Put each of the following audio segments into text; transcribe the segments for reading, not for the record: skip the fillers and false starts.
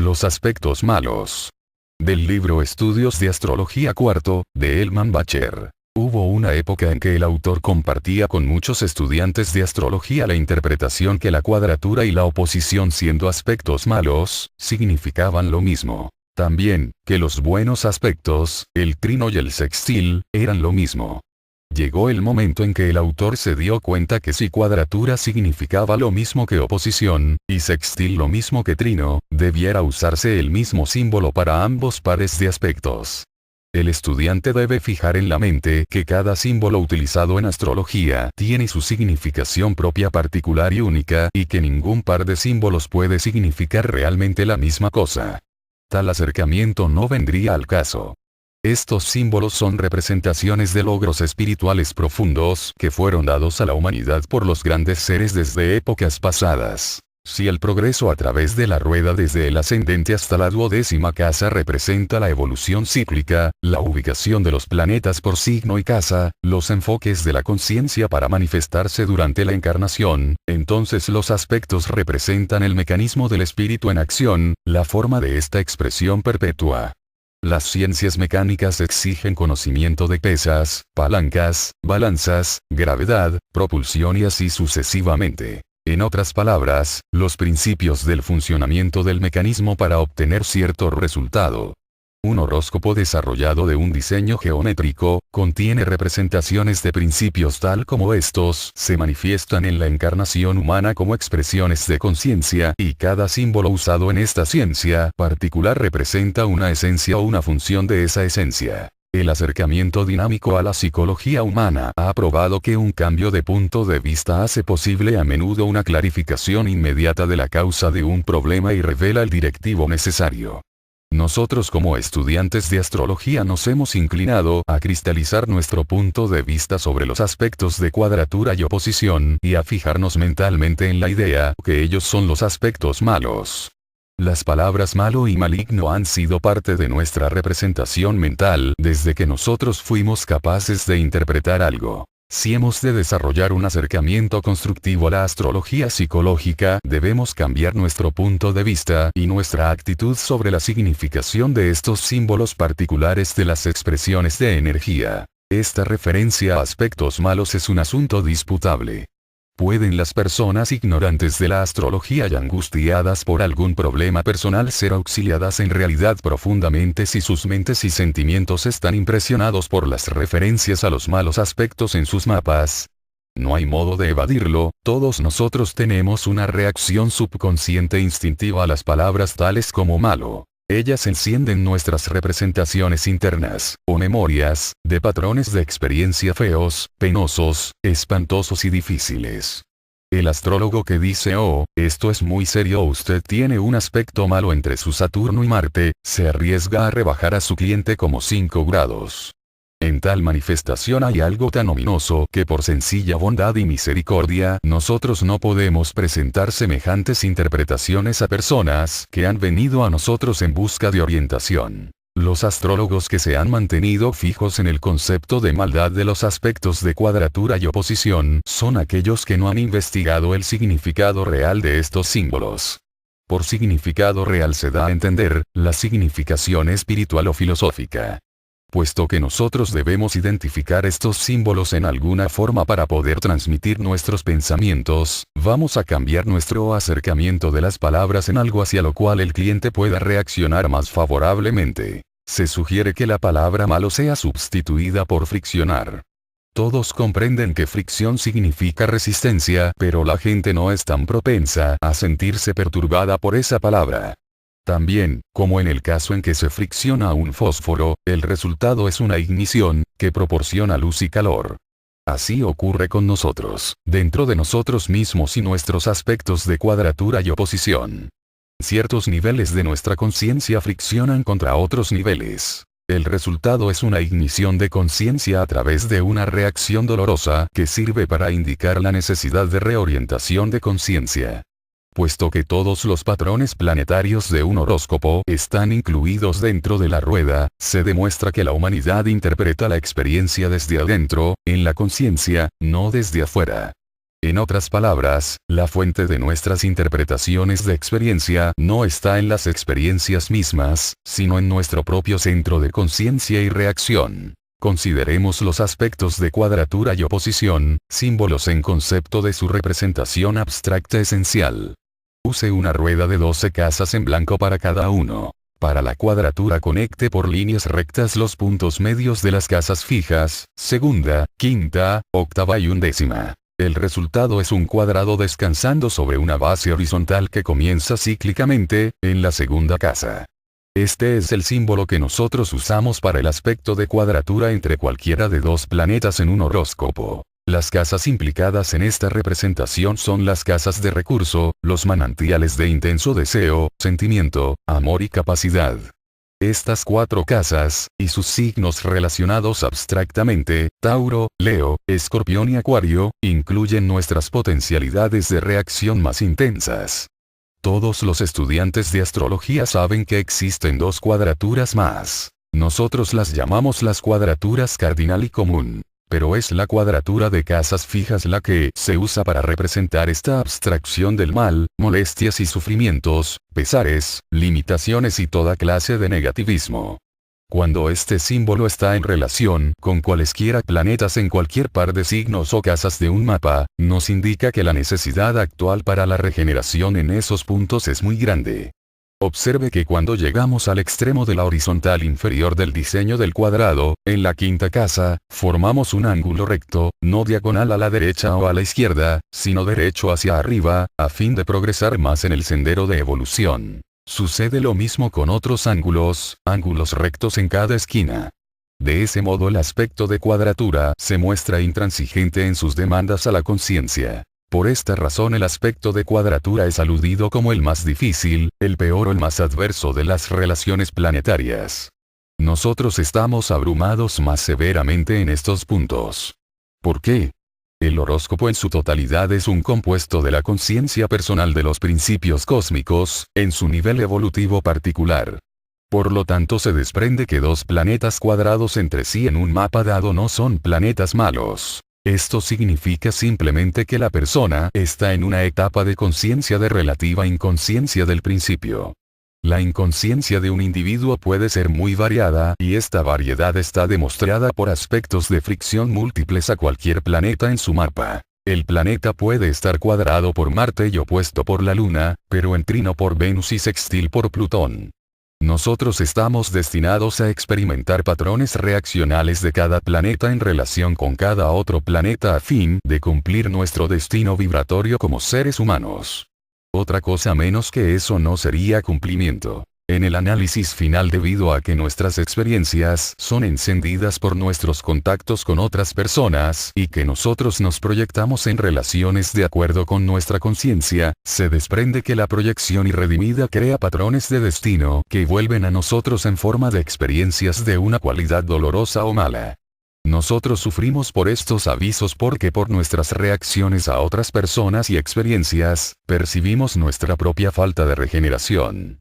Los aspectos malos. Del libro Estudios de Astrología IV, de Elman Bacher. Hubo una época en que el autor compartía con muchos estudiantes de astrología la interpretación que la cuadratura y la oposición, siendo aspectos malos, significaban lo mismo. También, que los buenos aspectos, el trino y el sextil, eran lo mismo. Llegó el momento en que el autor se dio cuenta que si cuadratura significaba lo mismo que oposición, y sextil lo mismo que trino, debiera usarse el mismo símbolo para ambos pares de aspectos. El estudiante debe fijar en la mente que cada símbolo utilizado en astrología tiene su significación propia particular y única, y que ningún par de símbolos puede significar realmente la misma cosa. Tal acercamiento no vendría al caso. Estos símbolos son representaciones de logros espirituales profundos que fueron dados a la humanidad por los grandes seres desde épocas pasadas. Si el progreso a través de la rueda desde el ascendente hasta la 12ª casa representa la evolución cíclica, la ubicación de los planetas por signo y casa, los enfoques de la conciencia para manifestarse durante la encarnación, entonces los aspectos representan el mecanismo del espíritu en acción, la forma de esta expresión perpetua. Las ciencias mecánicas exigen conocimiento de pesas, palancas, balanzas, gravedad, propulsión y así sucesivamente. En otras palabras, los principios del funcionamiento del mecanismo para obtener cierto resultado. Un horóscopo desarrollado de un diseño geométrico, contiene representaciones de principios tal como estos se manifiestan en la encarnación humana como expresiones de conciencia, y cada símbolo usado en esta ciencia particular representa una esencia o una función de esa esencia. El acercamiento dinámico a la psicología humana ha probado que un cambio de punto de vista hace posible a menudo una clarificación inmediata de la causa de un problema y revela el directivo necesario. Nosotros como estudiantes de astrología nos hemos inclinado a cristalizar nuestro punto de vista sobre los aspectos de cuadratura y oposición y a fijarnos mentalmente en la idea que ellos son los aspectos malos. Las palabras malo y maligno han sido parte de nuestra representación mental desde que nosotros fuimos capaces de interpretar algo. Si hemos de desarrollar un acercamiento constructivo a la astrología psicológica, debemos cambiar nuestro punto de vista y nuestra actitud sobre la significación de estos símbolos particulares de las expresiones de energía. Esta referencia a aspectos malos es un asunto disputable. ¿Pueden las personas ignorantes de la astrología y angustiadas por algún problema personal ser auxiliadas en realidad profundamente si sus mentes y sentimientos están impresionados por las referencias a los malos aspectos en sus mapas? No hay modo de evadirlo, todos nosotros tenemos una reacción subconsciente instintiva a las palabras tales como malo. Ellas encienden nuestras representaciones internas, o memorias, de patrones de experiencia feos, penosos, espantosos y difíciles. El astrólogo que dice «Oh, esto es muy serio» o «Usted tiene un aspecto malo entre su Saturno y Marte», se arriesga a rebajar a su cliente como 5 grados. En tal manifestación hay algo tan ominoso que por sencilla bondad y misericordia nosotros no podemos presentar semejantes interpretaciones a personas que han venido a nosotros en busca de orientación. Los astrólogos que se han mantenido fijos en el concepto de maldad de los aspectos de cuadratura y oposición son aquellos que no han investigado el significado real de estos símbolos. Por significado real se da a entender la significación espiritual o filosófica. Puesto que nosotros debemos identificar estos símbolos en alguna forma para poder transmitir nuestros pensamientos, vamos a cambiar nuestro acercamiento de las palabras en algo hacia lo cual el cliente pueda reaccionar más favorablemente. Se sugiere que la palabra malo sea sustituida por friccionar. Todos comprenden que fricción significa resistencia, pero la gente no es tan propensa a sentirse perturbada por esa palabra. También, como en el caso en que se fricciona un fósforo, el resultado es una ignición, que proporciona luz y calor. Así ocurre con nosotros, dentro de nosotros mismos y nuestros aspectos de cuadratura y oposición. Ciertos niveles de nuestra conciencia friccionan contra otros niveles. El resultado es una ignición de conciencia a través de una reacción dolorosa que sirve para indicar la necesidad de reorientación de conciencia. Puesto que todos los patrones planetarios de un horóscopo están incluidos dentro de la rueda, se demuestra que la humanidad interpreta la experiencia desde adentro, en la conciencia, no desde afuera. En otras palabras, la fuente de nuestras interpretaciones de experiencia no está en las experiencias mismas, sino en nuestro propio centro de conciencia y reacción. Consideremos los aspectos de cuadratura y oposición, símbolos en concepto de su representación abstracta esencial. Use una rueda de 12 casas en blanco para cada uno. Para la cuadratura conecte por líneas rectas los puntos medios de las casas fijas, segunda, quinta, octava y undécima. El resultado es un cuadrado descansando sobre una base horizontal que comienza cíclicamente, en la segunda casa. Este es el símbolo que nosotros usamos para el aspecto de cuadratura entre cualquiera de dos planetas en un horóscopo. Las casas implicadas en esta representación son las casas de recurso, los manantiales de intenso deseo, sentimiento, amor y capacidad. Estas 4 casas, y sus signos relacionados abstractamente, Tauro, Leo, Escorpión y Acuario, incluyen nuestras potencialidades de reacción más intensas. Todos los estudiantes de astrología saben que existen 2 cuadraturas más. Nosotros las llamamos las cuadraturas cardinal y común. Pero es la cuadratura de casas fijas la que se usa para representar esta abstracción del mal, molestias y sufrimientos, pesares, limitaciones y toda clase de negativismo. Cuando este símbolo está en relación con cualesquiera planetas en cualquier par de signos o casas de un mapa, nos indica que la necesidad actual para la regeneración en esos puntos es muy grande. Observe que cuando llegamos al extremo de la horizontal inferior del diseño del cuadrado, en la quinta casa, formamos un ángulo recto, no diagonal a la derecha o a la izquierda, sino derecho hacia arriba, a fin de progresar más en el sendero de evolución. Sucede lo mismo con otros ángulos rectos en cada esquina. De ese modo el aspecto de cuadratura se muestra intransigente en sus demandas a la conciencia. Por esta razón el aspecto de cuadratura es aludido como el más difícil, el peor o el más adverso de las relaciones planetarias. Nosotros estamos abrumados más severamente en estos puntos. ¿Por qué? El horóscopo en su totalidad es un compuesto de la conciencia personal de los principios cósmicos, en su nivel evolutivo particular. Por lo tanto se desprende que 2 planetas cuadrados entre sí en un mapa dado no son planetas malos. Esto significa simplemente que la persona está en una etapa de conciencia de relativa inconsciencia del principio. La inconsciencia de un individuo puede ser muy variada y esta variedad está demostrada por aspectos de fricción múltiples a cualquier planeta en su mapa. El planeta puede estar cuadrado por Marte y opuesto por la Luna, pero en trino por Venus y sextil por Plutón. Nosotros estamos destinados a experimentar patrones reaccionales de cada planeta en relación con cada otro planeta a fin de cumplir nuestro destino vibratorio como seres humanos. Otra cosa menos que eso no sería cumplimiento. En el análisis final, debido a que nuestras experiencias son encendidas por nuestros contactos con otras personas y que nosotros nos proyectamos en relaciones de acuerdo con nuestra conciencia, se desprende que la proyección irredimida crea patrones de destino que vuelven a nosotros en forma de experiencias de una cualidad dolorosa o mala. Nosotros sufrimos por estos avisos porque por nuestras reacciones a otras personas y experiencias, percibimos nuestra propia falta de regeneración.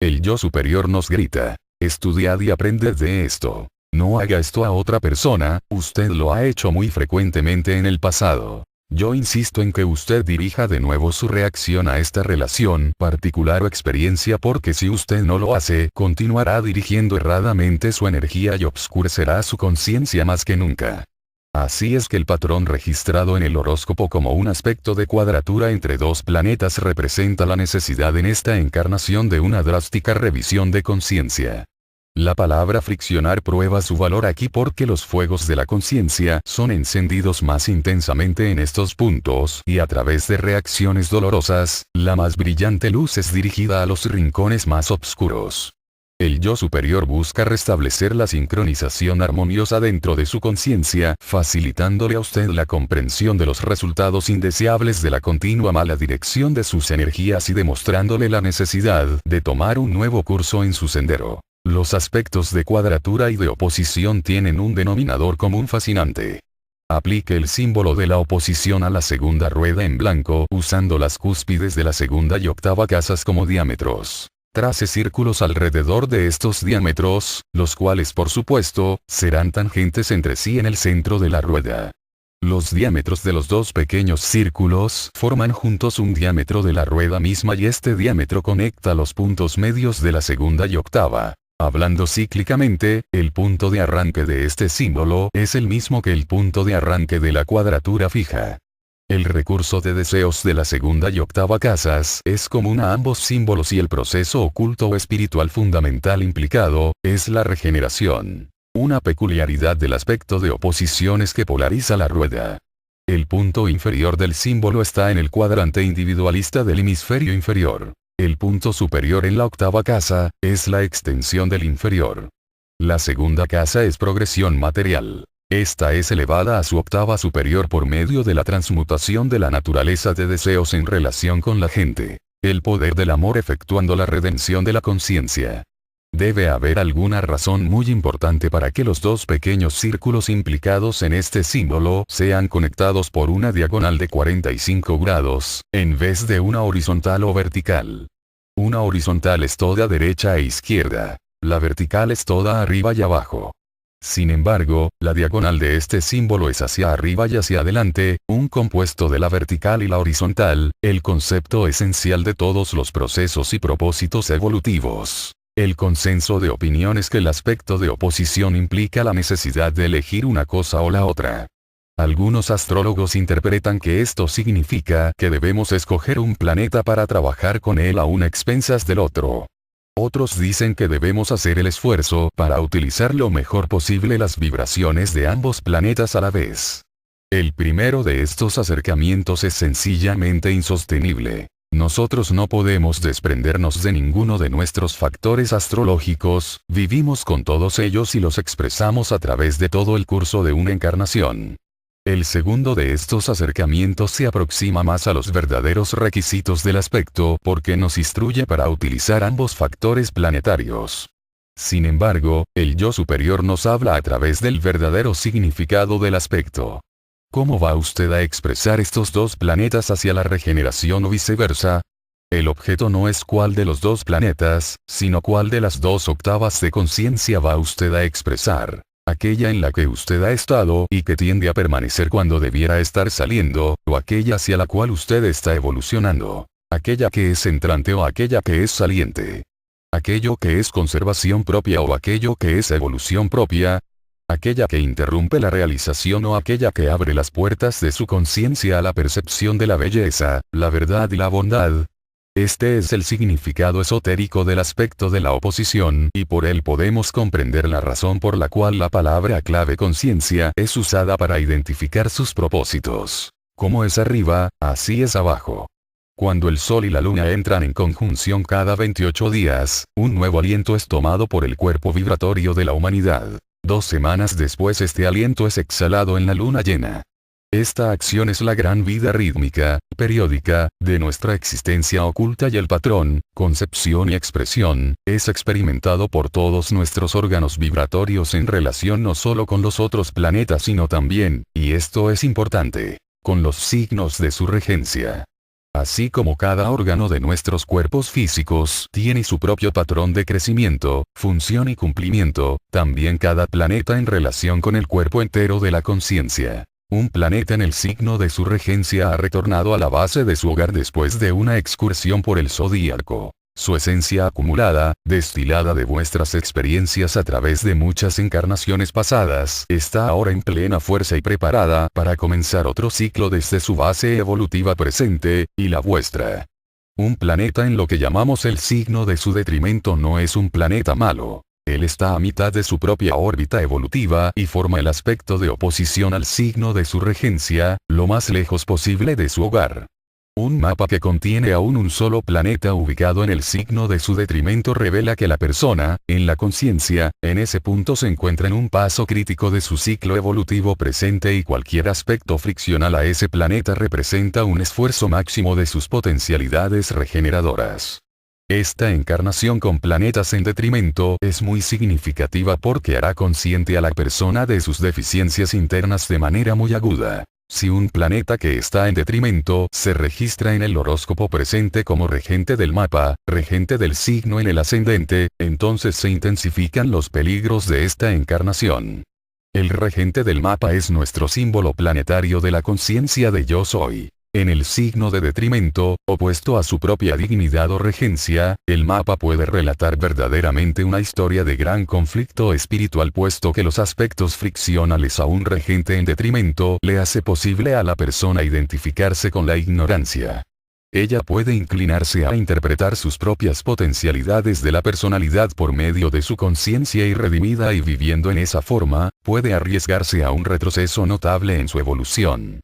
El yo superior nos grita: estudiad y aprended de esto. No haga esto a otra persona, usted lo ha hecho muy frecuentemente en el pasado. Yo insisto en que usted dirija de nuevo su reacción a esta relación particular o experiencia, porque si usted no lo hace, continuará dirigiendo erradamente su energía y obscurecerá su conciencia más que nunca. Así es que el patrón registrado en el horóscopo como un aspecto de cuadratura entre 2 planetas representa la necesidad en esta encarnación de una drástica revisión de conciencia. La palabra friccionar prueba su valor aquí porque los fuegos de la conciencia son encendidos más intensamente en estos puntos y a través de reacciones dolorosas, la más brillante luz es dirigida a los rincones más oscuros. El yo superior busca restablecer la sincronización armoniosa dentro de su conciencia, facilitándole a usted la comprensión de los resultados indeseables de la continua mala dirección de sus energías y demostrándole la necesidad de tomar un nuevo curso en su sendero. Los aspectos de cuadratura y de oposición tienen un denominador común fascinante. Aplique el símbolo de la oposición a la segunda rueda en blanco usando las cúspides de la segunda y octava casas como diámetros. Trace círculos alrededor de estos diámetros, los cuales por supuesto, serán tangentes entre sí en el centro de la rueda. Los diámetros de los dos pequeños círculos forman juntos un diámetro de la rueda misma y este diámetro conecta los puntos medios de la segunda y octava. Hablando cíclicamente, el punto de arranque de este símbolo es el mismo que el punto de arranque de la cuadratura fija. El recurso de deseos de la segunda y octava casas es común a ambos símbolos y el proceso oculto o espiritual fundamental implicado es la regeneración. Una peculiaridad del aspecto de oposición es que polariza la rueda. El punto inferior del símbolo está en el cuadrante individualista del hemisferio inferior. El punto superior en la octava casa es la extensión del inferior. La segunda casa es progresión material. Esta es elevada a su octava superior por medio de la transmutación de la naturaleza de deseos en relación con la gente. El poder del amor efectuando la redención de la conciencia. Debe haber alguna razón muy importante para que los dos pequeños círculos implicados en este símbolo sean conectados por una diagonal de 45 grados, en vez de una horizontal o vertical. Una horizontal es toda derecha e izquierda. La vertical es toda arriba y abajo. Sin embargo, la diagonal de este símbolo es hacia arriba y hacia adelante, un compuesto de la vertical y la horizontal, el concepto esencial de todos los procesos y propósitos evolutivos. El consenso de opinión es que el aspecto de oposición implica la necesidad de elegir una cosa o la otra. Algunos astrólogos interpretan que esto significa que debemos escoger un planeta para trabajar con él a expensas del otro. Otros dicen que debemos hacer el esfuerzo para utilizar lo mejor posible las vibraciones de ambos planetas a la vez. El primero de estos acercamientos es sencillamente insostenible. Nosotros no podemos desprendernos de ninguno de nuestros factores astrológicos, vivimos con todos ellos y los expresamos a través de todo el curso de una encarnación. El segundo de estos acercamientos se aproxima más a los verdaderos requisitos del aspecto porque nos instruye para utilizar ambos factores planetarios. Sin embargo, el yo superior nos habla a través del verdadero significado del aspecto. ¿Cómo va usted a expresar estos dos planetas hacia la regeneración o viceversa? El objeto no es cuál de los dos planetas, sino cuál de las dos octavas de conciencia va usted a expresar. Aquella en la que usted ha estado y que tiende a permanecer cuando debiera estar saliendo, o aquella hacia la cual usted está evolucionando. Aquella que es entrante o aquella que es saliente. Aquello que es conservación propia o aquello que es evolución propia. Aquella que interrumpe la realización o aquella que abre las puertas de su conciencia a la percepción de la belleza, la verdad y la bondad. Este es el significado esotérico del aspecto de la oposición y por él podemos comprender la razón por la cual la palabra clave conciencia es usada para identificar sus propósitos. Como es arriba, así es abajo. Cuando el Sol y la Luna entran en conjunción cada 28 días, un nuevo aliento es tomado por el cuerpo vibratorio de la humanidad. 2 semanas después este aliento es exhalado en la luna llena. Esta acción es la gran vida rítmica, periódica, de nuestra existencia oculta y el patrón, concepción y expresión, es experimentado por todos nuestros órganos vibratorios en relación no solo con los otros planetas sino también, y esto es importante, con los signos de su regencia. Así como cada órgano de nuestros cuerpos físicos tiene su propio patrón de crecimiento, función y cumplimiento, también cada planeta en relación con el cuerpo entero de la conciencia. Un planeta en el signo de su regencia ha retornado a la base de su hogar después de una excursión por el zodíaco. Su esencia acumulada, destilada de vuestras experiencias a través de muchas encarnaciones pasadas, está ahora en plena fuerza y preparada para comenzar otro ciclo desde su base evolutiva presente, y la vuestra. Un planeta en lo que llamamos el signo de su detrimento no es un planeta malo. Él está a mitad de su propia órbita evolutiva y forma el aspecto de oposición al signo de su regencia, lo más lejos posible de su hogar. Un mapa que contiene aún un solo planeta ubicado en el signo de su detrimento revela que la persona, en la conciencia, en ese punto se encuentra en un paso crítico de su ciclo evolutivo presente y cualquier aspecto friccional a ese planeta representa un esfuerzo máximo de sus potencialidades regeneradoras. Esta encarnación con planetas en detrimento es muy significativa porque hará consciente a la persona de sus deficiencias internas de manera muy aguda. Si un planeta que está en detrimento se registra en el horóscopo presente como regente del mapa, regente del signo en el ascendente, entonces se intensifican los peligros de esta encarnación. El regente del mapa es nuestro símbolo planetario de la conciencia de yo soy. En el signo de detrimento, opuesto a su propia dignidad o regencia, el mapa puede relatar verdaderamente una historia de gran conflicto espiritual, puesto que los aspectos friccionales a un regente en detrimento le hace posible a la persona identificarse con la ignorancia. Ella puede inclinarse a interpretar sus propias potencialidades de la personalidad por medio de su conciencia irredimida, y viviendo en esa forma, puede arriesgarse a un retroceso notable en su evolución.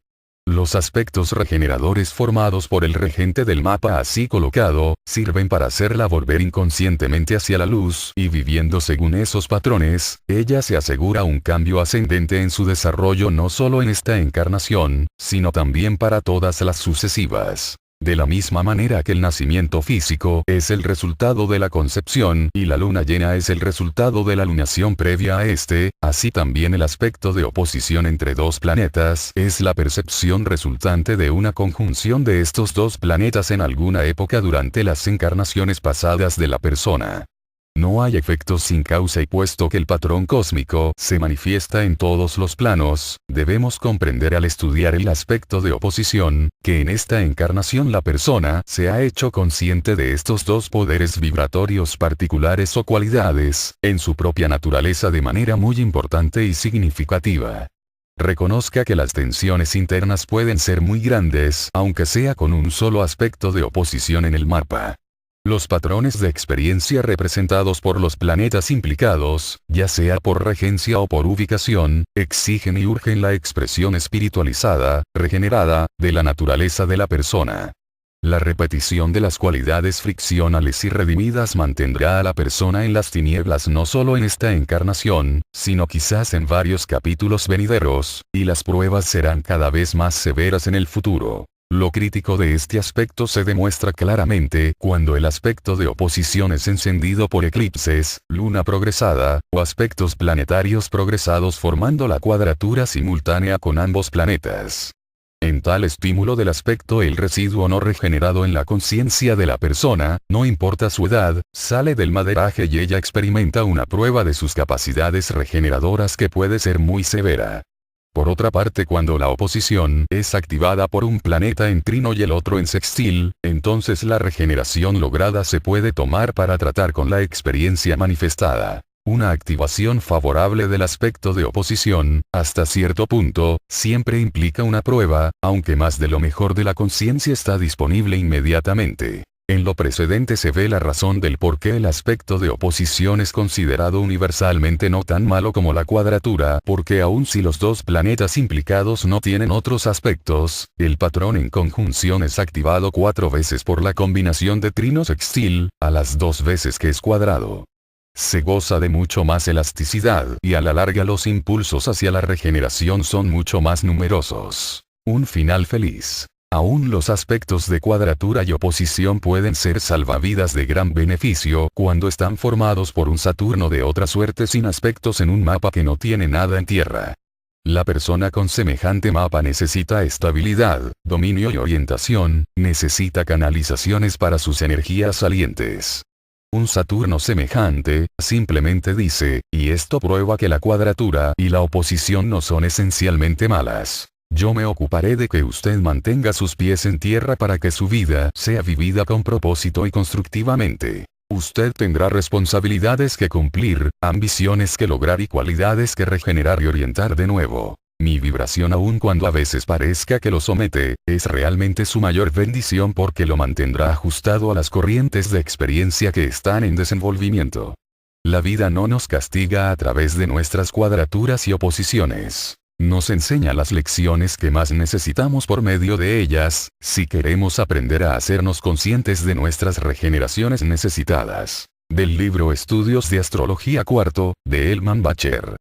Los aspectos regeneradores formados por el regente del mapa así colocado, sirven para hacerla volver inconscientemente hacia la luz, y viviendo según esos patrones, ella se asegura un cambio ascendente en su desarrollo, no solo en esta encarnación, sino también para todas las sucesivas. De la misma manera que el nacimiento físico es el resultado de la concepción, y la luna llena es el resultado de la lunación previa a este, así también el aspecto de oposición entre dos planetas es la percepción resultante de una conjunción de estos dos planetas en alguna época durante las encarnaciones pasadas de la persona. No hay efectos sin causa, y puesto que el patrón cósmico se manifiesta en todos los planos, debemos comprender al estudiar el aspecto de oposición, que en esta encarnación la persona se ha hecho consciente de estos dos poderes vibratorios particulares o cualidades, en su propia naturaleza de manera muy importante y significativa. Reconozca que las tensiones internas pueden ser muy grandes, aunque sea con un solo aspecto de oposición en el mapa. Los patrones de experiencia representados por los planetas implicados, ya sea por regencia o por ubicación, exigen y urgen la expresión espiritualizada, regenerada, de la naturaleza de la persona. La repetición de las cualidades friccionales y redimidas mantendrá a la persona en las tinieblas no solo en esta encarnación, sino quizás en varios capítulos venideros, y las pruebas serán cada vez más severas en el futuro. Lo crítico de este aspecto se demuestra claramente cuando el aspecto de oposición es encendido por eclipses, luna progresada, o aspectos planetarios progresados formando la cuadratura simultánea con ambos planetas. En tal estímulo del aspecto, el residuo no regenerado en la conciencia de la persona, no importa su edad, sale del maderaje y ella experimenta una prueba de sus capacidades regeneradoras que puede ser muy severa. Por otra parte, cuando la oposición es activada por un planeta en trino y el otro en sextil, entonces la regeneración lograda se puede tomar para tratar con la experiencia manifestada. Una activación favorable del aspecto de oposición, hasta cierto punto, siempre implica una prueba, aunque más de lo mejor de la conciencia está disponible inmediatamente. En lo precedente se ve la razón del por qué el aspecto de oposición es considerado universalmente no tan malo como la cuadratura, porque aun si los dos planetas implicados no tienen otros aspectos, el patrón en conjunción es activado 4 veces por la combinación de trino sextil, a las 2 veces que es cuadrado. Se goza de mucho más elasticidad, y a la larga los impulsos hacia la regeneración son mucho más numerosos. Un final feliz. Aún los aspectos de cuadratura y oposición pueden ser salvavidas de gran beneficio cuando están formados por un Saturno de otra suerte sin aspectos en un mapa que no tiene nada en tierra. La persona con semejante mapa necesita estabilidad, dominio y orientación, necesita canalizaciones para sus energías salientes. Un Saturno semejante, simplemente dice, y esto prueba que la cuadratura y la oposición no son esencialmente malas. Yo me ocuparé de que usted mantenga sus pies en tierra para que su vida sea vivida con propósito y constructivamente. Usted tendrá responsabilidades que cumplir, ambiciones que lograr y cualidades que regenerar y orientar de nuevo. Mi vibración, aun cuando a veces parezca que lo somete, es realmente su mayor bendición porque lo mantendrá ajustado a las corrientes de experiencia que están en desenvolvimiento. La vida no nos castiga a través de nuestras cuadraturas y oposiciones. Nos enseña las lecciones que más necesitamos por medio de ellas, si queremos aprender a hacernos conscientes de nuestras regeneraciones necesitadas. Del libro Estudios de Astrología IV, de Elman Bacher.